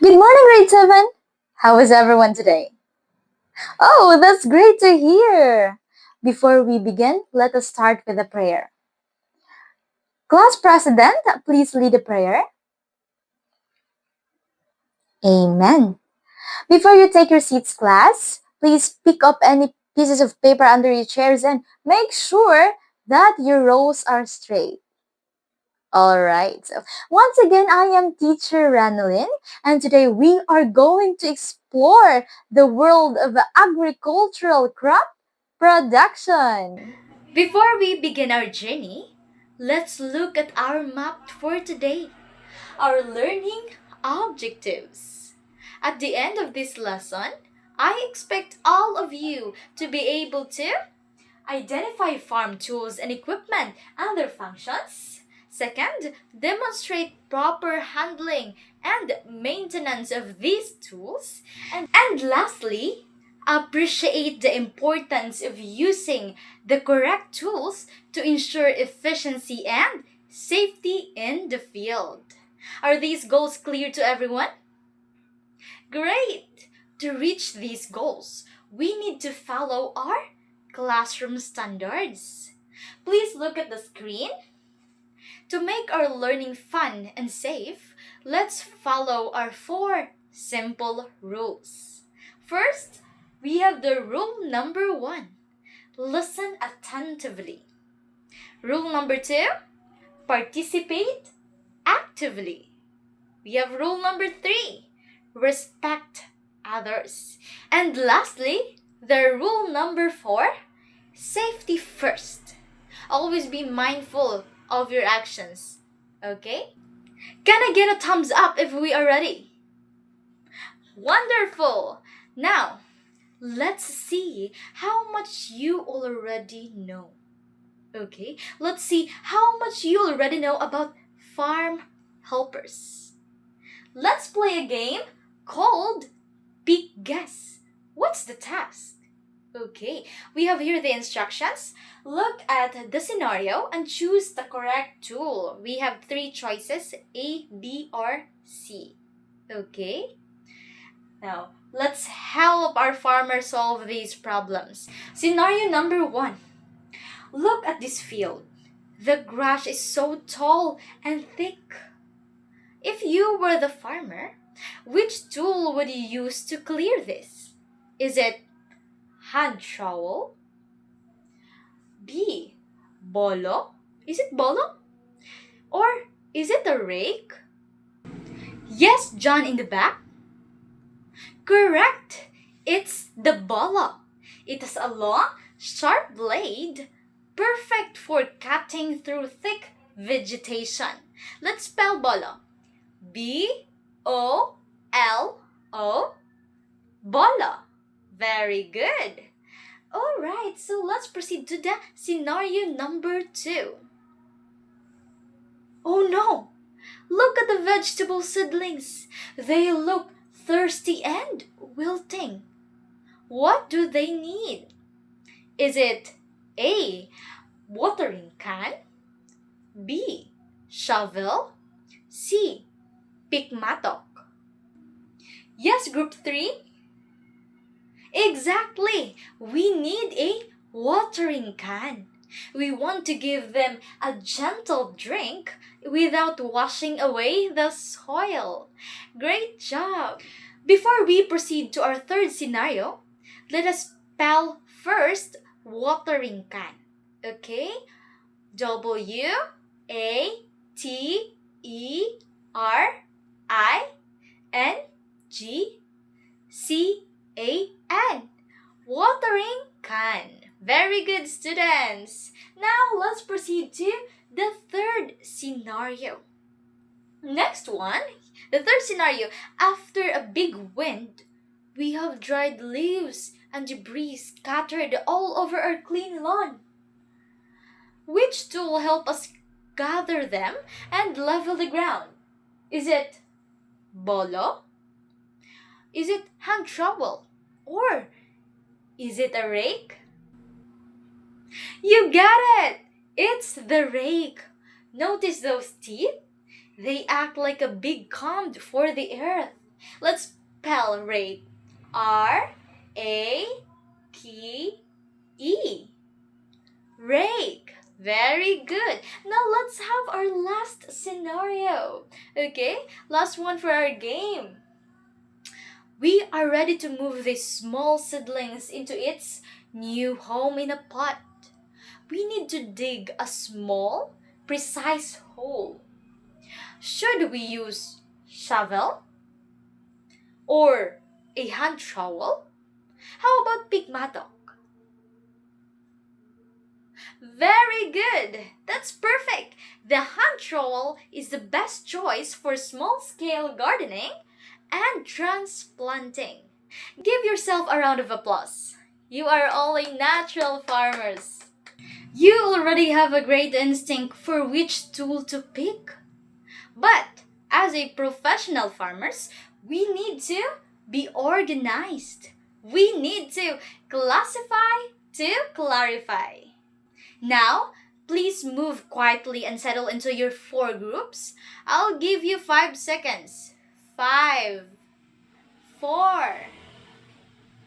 Good morning, grade 7. How is everyone today? Oh, that's great to hear. Before we begin, let us start with a prayer. Class President, please lead a prayer. Amen. Before you take your seats, class, please pick up any pieces of paper under your chairs and make sure that your rows are straight. Alright, so once again, I am teacher Ranelin, and today we are going to explore the world of agricultural crop production. Before we begin our journey, let's look at our map for today, our learning objectives. At the end of this lesson, I expect all of you to be able to identify farm tools and equipment and their functions. Second, demonstrate proper handling and maintenance of these tools. And lastly, appreciate the importance of using the correct tools to ensure efficiency and safety in the field. Are these goals clear to everyone? Great! To reach these goals, we need to follow our classroom standards. Please look at the screen. To make our learning fun and safe, let's follow our 4 simple rules. First, we have the rule number 1. Listen attentively. Rule number 2. Participate actively. We have rule number 3. Respect others. And lastly, the rule number 4. Safety first. Always be mindful of your actions. Okay? Can I get a thumbs up if we are ready? Wonderful! Now, let's see how much you already know. Okay, let's see how much you already know about farm helpers. Let's play a game called Pick Guess. What's the task? Okay, we have here the instructions. Look at the scenario and choose the correct tool. We have 3 choices, A, B, or C. Okay? Now, let's help our farmer solve these problems. Scenario number 1. Look at this field. The grass is so tall and thick. If you were the farmer, which tool would you use to clear this? Is it hand trowel? B. Bolo? Is it bolo? Or is it a rake? Yes, John in the back. Correct. It's the bolo. It has a long, sharp blade, perfect for cutting through thick vegetation. Let's spell bolo. B-O-L-O. Bolo. Very good. Alright, so let's proceed to the scenario number 2. Oh no! Look at the vegetable seedlings. They look thirsty and wilting. What do they need? Is it A. Watering can? B. Shovel? C. Pikmatok? Yes, group 3? Exactly! We need a watering can. We want to give them a gentle drink without washing away the soil. Great job! Before we proceed to our third scenario, let us spell first watering can. Okay? Watering. Watering can. Very good, students. Now let's proceed to the third scenario. Next one, the third scenario. After a big wind, we have dried leaves and debris scattered all over our clean lawn. Which tool will help us gather them and level the ground? Is it bolo? Is it hand trowel? Or is it a rake? You got it! It's the rake. Notice those teeth? They act like a big comb for the earth. Let's spell rake. R-A-K-E. Rake. Very good. Now let's have our last scenario. Okay, last one for our game. We are ready to move these small seedlings into its new home in a pot. We need to dig a small, precise hole. Should we use shovel or a hand trowel? How about pigmatok? Very good! That's perfect! The hand trowel is the best choice for small-scale gardening and transplanting. Give yourself a round of applause. You are all a natural farmers. You already have a great instinct for which tool to pick. But as a professional farmers, we need to be organized. We need to classify to clarify. Now, please move quietly and settle into your 4 groups. I'll give you 5 seconds. 5, 4,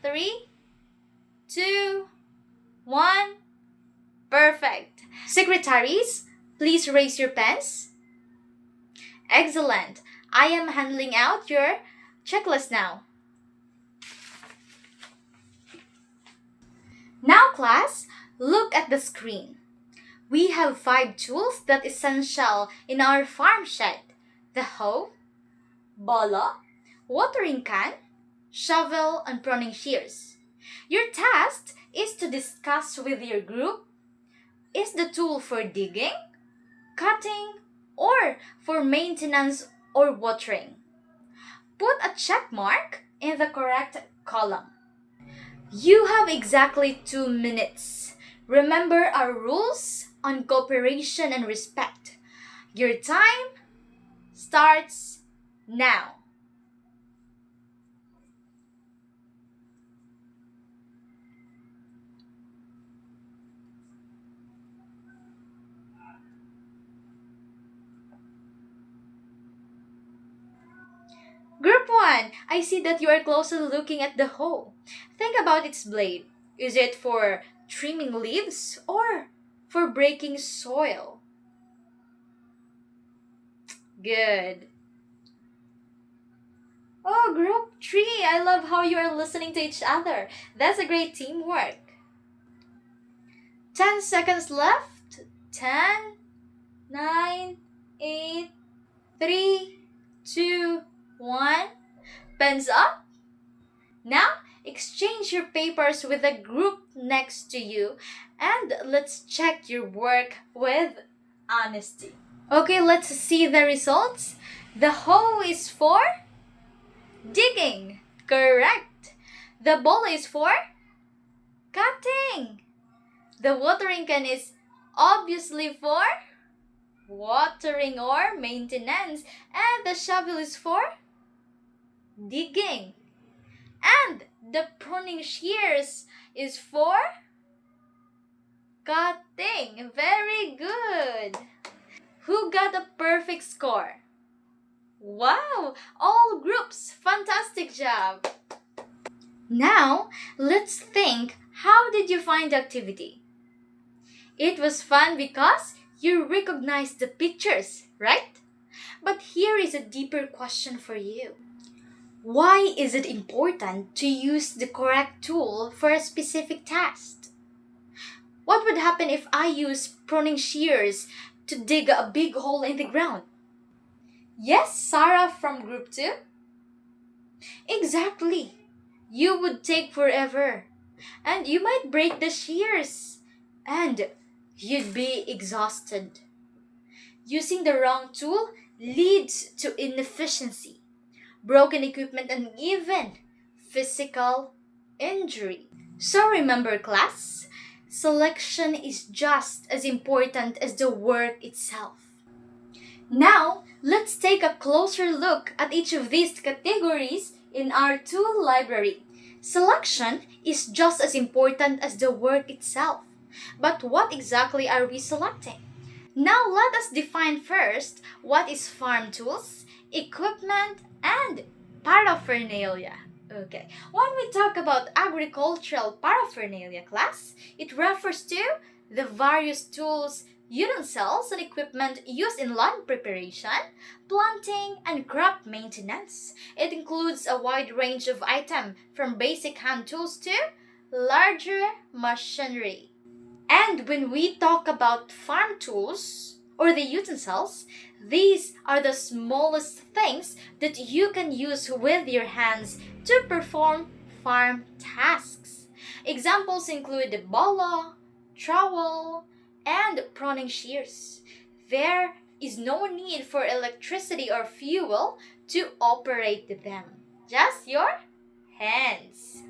3, 2, 1. Perfect. Secretaries, please raise your pens. Excellent. I am handing out your checklist now. Now, class, look at the screen. We have 5 tools that are essential in our farm shed. The hoe, bola, watering can, shovel, and pruning shears. Your task is to discuss with your group, is the tool for digging, cutting, or for maintenance or watering? Put a check mark in the correct column. You have exactly 2 minutes. Remember our rules on cooperation and respect. Your time starts now. Group 1, I see that you are closely looking at the hoe. Think about its blade. Is it for trimming leaves or for breaking soil? Good. Oh, group 3, I love how you are listening to each other. That's a great teamwork. 10 seconds left. 10, 9, 8, 3, 2, 1. Pens up. Now, exchange your papers with the group next to you and let's check your work with honesty. Okay, let's see the results. The hoe is for digging. Correct. The bowl is for cutting. The watering can is obviously for watering or maintenance. And the shovel is for digging. And the pruning shears is for cutting. Very good. Who got a perfect score? Wow! All groups! Fantastic job! Now, let's think, how did you find the activity? It was fun because you recognized the pictures, right? But here is a deeper question for you. Why is it important to use the correct tool for a specific task? What would happen if I use pruning shears to dig a big hole in the ground? Yes, Sarah from group 2? Exactly. You would take forever. And you might break the shears. And you'd be exhausted. Using the wrong tool leads to inefficiency, broken equipment, and even physical injury. So remember, class, selection is just as important as the work itself. Now, let's take a closer look at each of these categories in our tool library. Selection is just as important as the work itself. But what exactly are we selecting? Now let us define first what is farm tools, equipment, and paraphernalia. Okay, when we talk about agricultural paraphernalia class, it refers to the various tools, utensils, and equipment used in land preparation, planting, and crop maintenance. It includes a wide range of items from basic hand tools to larger machinery. And when we talk about farm tools or the utensils, these are the smallest things that you can use with your hands to perform farm tasks. Examples include the bala, trowel, and pruning shears. There is no need for electricity or fuel to operate them, just your hands.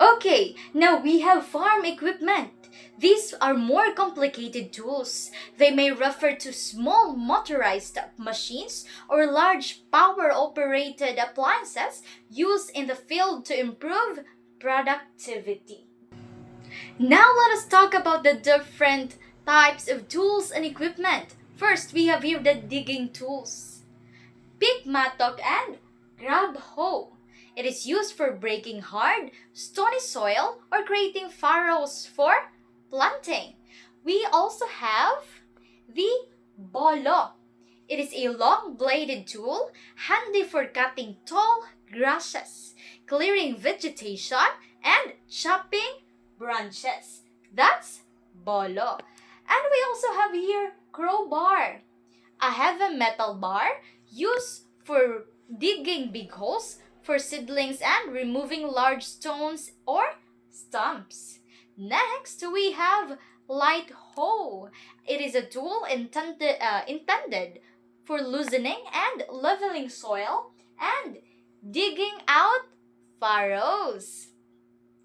Okay, now we have farm equipment. These are more complicated tools. They may refer to small motorized machines or large power operated appliances used in the field to improve productivity. Now let us talk about the different types of tools and equipment. First, we have here the digging tools. Pick, mattock, and grab hoe. It is used for breaking hard, stony soil or creating furrows for planting. We also have the bolo. It is a long-bladed tool handy for cutting tall grasses, clearing vegetation, and chopping branches. That's bolo. And we also have here crowbar, a heavy metal bar used for digging big holes for seedlings and removing large stones or stumps. Next, we have light hoe. It is a tool intended for loosening and leveling soil and digging out furrows.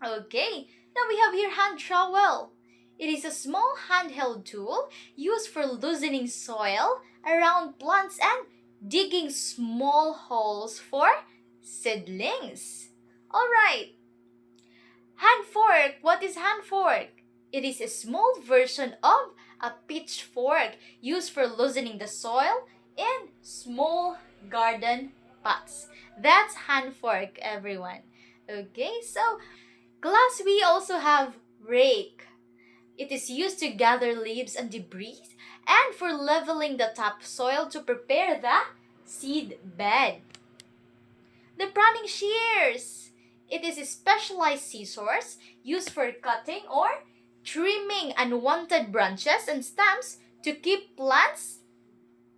Okay, now we have here hand trowel. It is a small handheld tool used for loosening soil around plants and digging small holes for seedlings. Alright. Hand fork. What is hand fork? It is a small version of a pitchfork used for loosening the soil in small garden pots. That's hand fork, everyone. Okay, so glass, we also have rake. It is used to gather leaves and debris and for leveling the topsoil to prepare the seed bed. The pruning shears. It is a specialized scissors used for cutting or trimming unwanted branches and stems to keep plants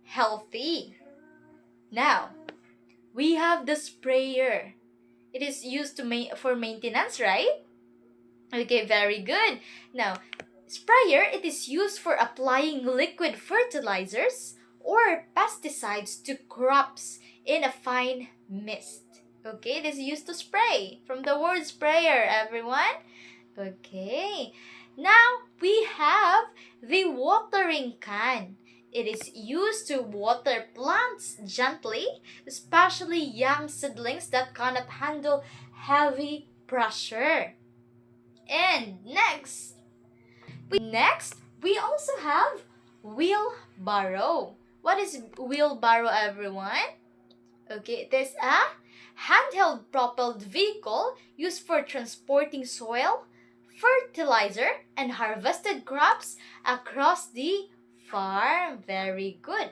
healthy. Now, we have the sprayer. It is used for maintenance, right? Okay, very good. Now, sprayer, it is used for applying liquid fertilizers or pesticides to crops in a fine mist. Okay, it is used to spray. From the word sprayer, everyone. Okay, now we have the watering can. It is used to water plants gently, especially young seedlings that cannot handle heavy pressure. And next, we also have wheelbarrow. What is wheelbarrow, everyone? Okay, it is a handheld propelled vehicle used for transporting soil, fertilizer, and harvested crops across the farm. Very good.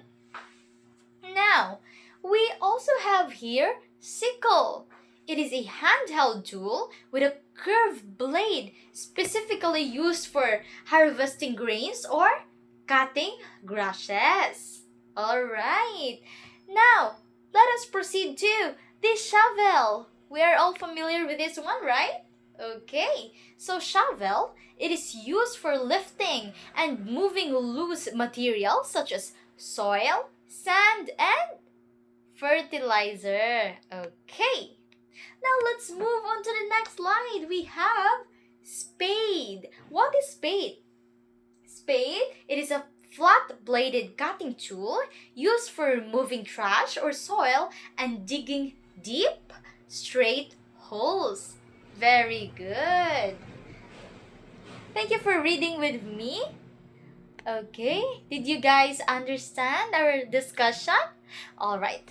Now, we also have here sickle. It is a handheld tool with a curved blade specifically used for harvesting grains or cutting grasses. Alright, now let us proceed to the shovel. We are all familiar with this one, right? Okay, so shovel, it is used for lifting and moving loose materials such as soil, sand, and fertilizer. Okay, now let's move on to the next slide. We have spade. What is spade? Spade, it is a flat-bladed cutting tool used for removing trash or soil and digging deep, straight holes. Very good. Thank you for reading with me. Okay, did you guys understand our discussion? All right.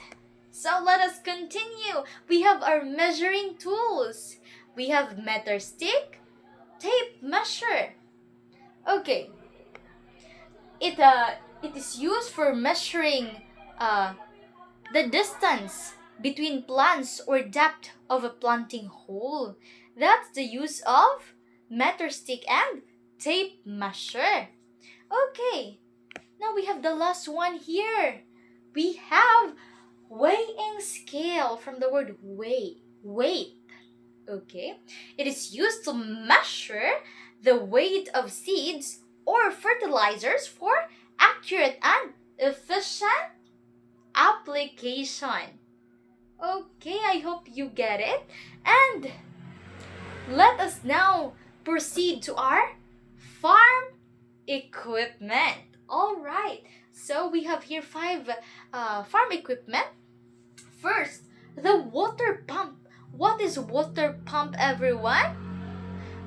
So let us continue. We have our measuring tools. We have meter stick, tape measure. Okay, it is used for measuring uh, the distance between plants or depth of a planting hole. That's the use of meter stick and tape measure. Okay, now we have the last one here. We have weighing scale from the word weigh, weight. Okay, it is used to measure the weight of seeds or fertilizers for accurate and efficient application. Okay, I hope you get it. And let us now proceed to our farm equipment. All right, so we have here five farm equipment. First, the water pump. What is water pump, everyone?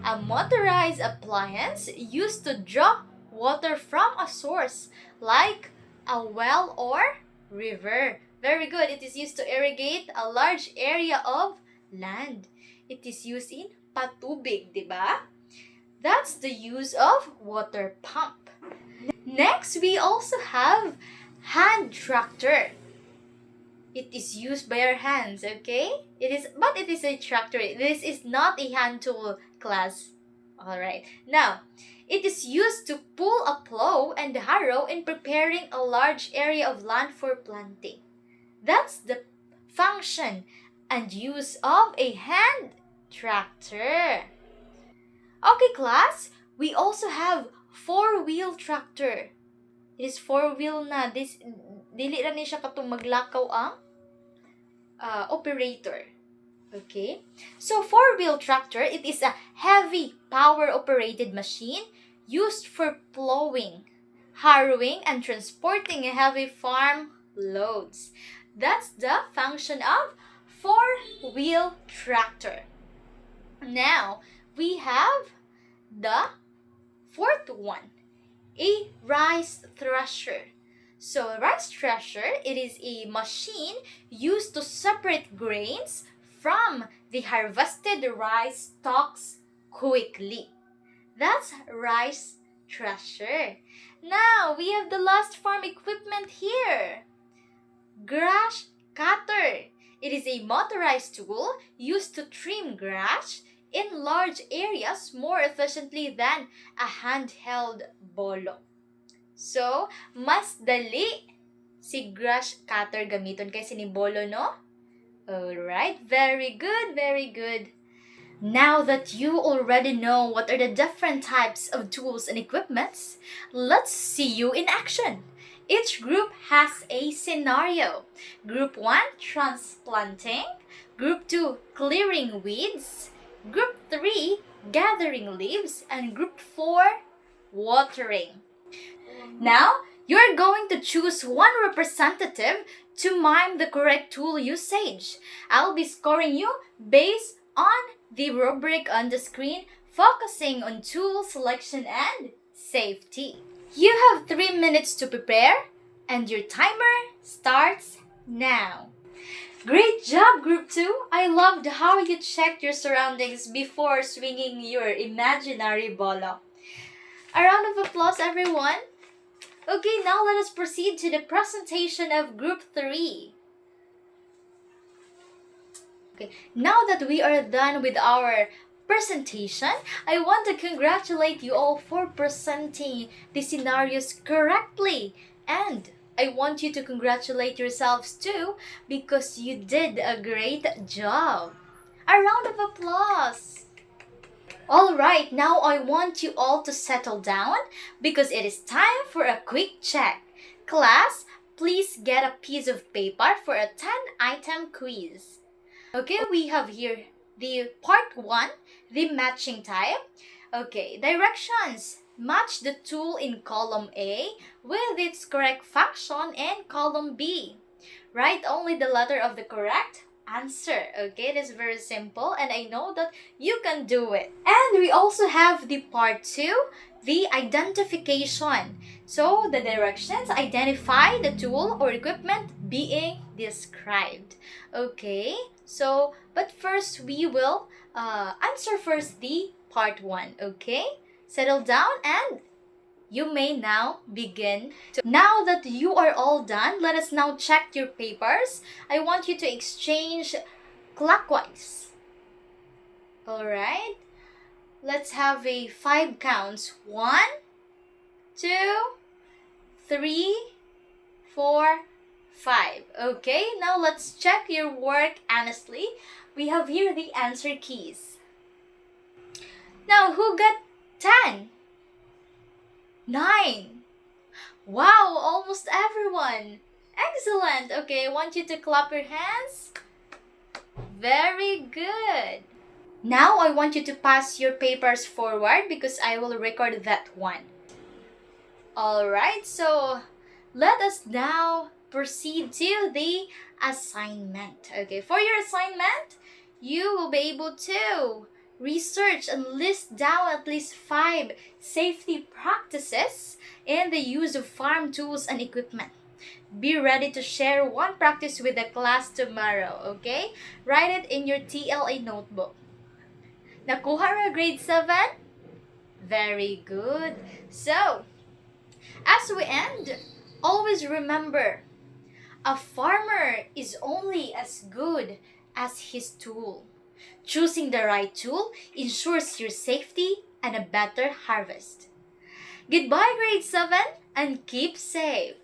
A motorized appliance used to draw water from a source like a well or river. Very good. It is used to irrigate a large area of land. It is used in patubig, di ba? That's the use of water pump. Next, we also have hand tractor. It is used by our hands, okay? But it is a tractor. This is not a hand tool, class. All right. Now, it is used to pull a plow and harrow in preparing a large area of land for planting. That's the function and use of a hand tractor. Okay, class. We also have four-wheel tractor. It is four-wheel na. Dili ra ni siya katong maglakaw ang operator. Okay? So, four-wheel tractor, it is a heavy power-operated machine used for plowing, harrowing, and transporting heavy farm loads. That's the function of four-wheel tractor. Now, we have the fourth one, a rice thresher. So, rice thresher, it is a machine used to separate grains from the harvested rice stalks quickly. That's rice thresher. Now, we have the last farm equipment here. Grass cutter. It is a motorized tool used to trim grass in large areas more efficiently than a handheld bolo. So, mas dali si grass cutter gamiton kaysa ni bolo, no? Alright, very good, very good. Now that you already know what are the different types of tools and equipments, let's see you in action. Each group has a scenario. Group 1, transplanting. Group 2, clearing weeds. Group 3, gathering leaves. And Group 4, watering. Now, you're going to choose one representative to mime the correct tool usage. I'll be scoring you based on the rubric on the screen, focusing on tool selection and safety. You have 3 minutes to prepare, and your timer starts now. Great job, Group 2! I loved how you checked your surroundings before swinging your imaginary bolo. A round of applause, everyone! Okay, now let us proceed to the presentation of Group 3. Okay, now that we are done with our presentation, I want to congratulate you all for presenting the scenarios correctly. And I want you to congratulate yourselves too because you did a great job. A round of applause! Alright, now I want you all to settle down because it is time for a quick check. Class, please get a piece of paper for a 10-item quiz. Okay, we have here the part 1, the matching type. Okay, directions. Match the tool in column A with its correct function in column B. Write only the letter of the correct answer. Okay, it is very simple and I know that you can do it. And we also have the part 2, the identification. So the directions identify the tool or equipment being described. Okay, so but first we will answer first the part 1. Okay, settle down and you may now begin. Now that you are all done, let us now check your papers. I want you to exchange clockwise. Alright, let's have a 5 counts. 1, 2, 3, 4, 5. Okay, now let's check your work honestly. We have here the answer keys. Now, who got 10? 9. Wow, almost everyone. Excellent. Okay, I want you to clap your hands. Very good. Now I want you to pass your papers forward because I will record that one. Alright, so let us now proceed to the assignment. Okay, for your assignment, you will be able to research and list down at least 5 safety practices in the use of farm tools and equipment. Be ready to share one practice with the class tomorrow, okay? Write it in your TLA notebook. Nakuha ra grade 7? Very good. So, as we end, always remember, a farmer is only as good as his tool. Choosing the right tool ensures your safety and a better harvest. Goodbye, grade 7, and keep safe.